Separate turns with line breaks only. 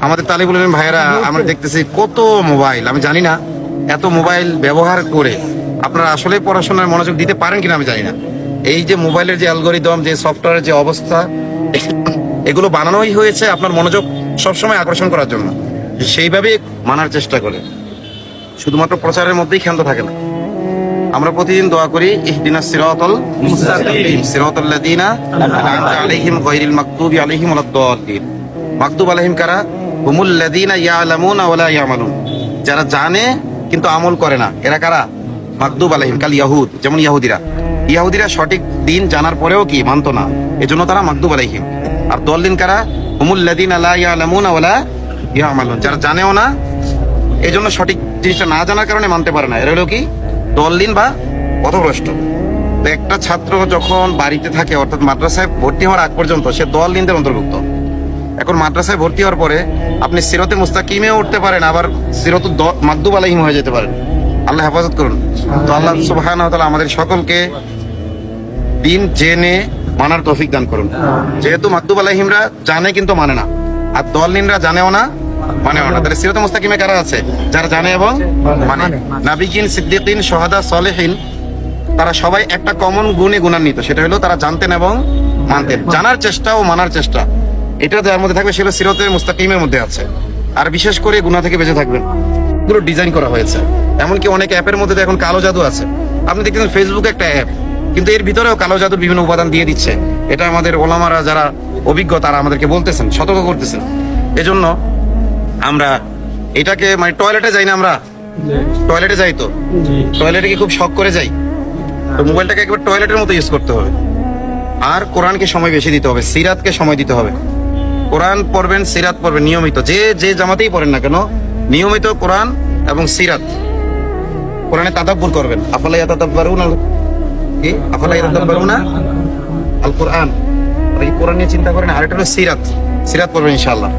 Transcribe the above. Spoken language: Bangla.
আমাদের তালিবুল ইলম ভাইয়েরা আমরা দেখতেছি কত মোবাইল, আমি জানি না এত মোবাইল ব্যবহার করে আপনারা আসলে পড়াশোনায় মনোযোগ দিতে পারেন কিনা আমি জানি না। এই যে মোবাইলের যে অ্যালগরিদম, যে সফটওয়্যারের যে অবস্থা, এগুলো বানানোই হয়েছে আপনার মনোযোগ সবসময় আকর্ষণ করার জন্য, সেইভাবে মানার চেষ্টা করে, শুধুমাত্র প্রচারের মধ্যেই ক্ষান্ত থাকে না। আমরা প্রতিদিন দোয়া করি ইহদিনাস সিরাতাল মুস্তাকিম সিরাতাল লাযিনা আন'আমতা আলাইহিম গায়রিল মাগদুবি আলাইহিম ওয়ালাদ-দাল্লিন। মাগদুব আলাইহিম কারা? হুমুল লাযিনা ইয়ালামুনা ওয়া লা ইয়ামালুন, যারা জানে কিন্তু আমল করে না, এরা কারা? মাগদুব আলাইহিম কাল ইয়াহুদ, যেমন ইহুদিরা সঠিক দিন জানার পরেও কি মানতো না, এজন্য তারা মাগদুব আলাইহিম। আর দল্লিন কারা? হুমুল লাযিনা লা ইয়ালামুনা ওয়া লা ইয়ামালুন, যারা জানেও না এজন্য সঠিক জিনিসটা না জানার কারণে মানতে পারে না, এরা হলো কি দল্লিন বা পথভ্রষ্ট। তো একটা ছাত্র যখন বাড়িতে থাকে, অর্থাৎ মাদ্রাসায় ভর্তি হওয়ার আগ পর্যন্ত সে দল্লিনদের অন্তর্ভুক্ত। এখন মাদ্রাসায় ভর্তি হওয়ার পরে আপনি সিরাতে মুস্তাকিমে উঠতে পারেন, আবার সিরাতুল মাগদুব আলাইহিম হয়ে যেতে পারেন। আল্লাহ হেফাজত করুন। তো আল্লাহ সুবহানাহু ওয়া তাআলা আমাদের সকলকে দিন জেনে মানার তৌফিক দান করুন। যেহেতু মাগদুব আলাইহিমরা জানে কিন্তু মানে না, আর দল্লিনরা জানেও না মানেও না, তাহলে সিরাতে মুস্তাকিমে কারা আছে? যারা জানে এবং মানে। নাবিয়িন, সিদ্দিকিন, শুহাদা, সালেহিন তারা সবাই একটা কমন গুণে গুণান্বিত, সেটা হলো তারা জানতেন এবং মানতেন। জানার চেষ্টা ও মানার চেষ্টা, এটা যার মধ্যে থাকবে সেটা সিরাতে মুস্তাকিমের মধ্যে আছে। আর বিশেষ করে গুনাহ থেকে বেঁচে থাকবেন, পুরো ডিজাইন করা হয়েছে। এমনকি অনেক অ্যাপের মধ্যে এখন কালো জাদু আছে। আপনি দেখতেছেন ফেসবুকে একটা অ্যাপ, কিন্তু এর ভিতরেও কালো জাদুর বিভিন্ন উপাদান দিয়ে দিচ্ছে। এটা আমাদের ওলামারা যারা অভিজ্ঞ তারা আমাদেরকে বলতেছেন, সতর্ক করতেছেন। এজন্য আমরা এটাকে মানে টয়লেটে যাই না, আমরা টয়লেটে যাই, তো টয়লেটে কি খুব শখ করে যাই? তো মোবাইলটাকে একবার টয়লেটের মতো ইউজ করতে হবে। আর কোরআনকে সময় বেশি দিতে হবে, সিরাতকে সময় দিতে হবে। কোরআন পড়বেন, সিরাত পড়বেন নিয়মিত, যে জামাতেই পড়েন না কেন নিয়মিত কোরআন এবং সিরাত, কোরআনে তাদাব্বুর করবেন। আফালা ইয়াতাদাব্বারুনা আল কোরআন, কোরআন নিয়ে চিন্তা করেন। আর এটা হলো সিরাত পড়বেন ইনশাআল্লাহ।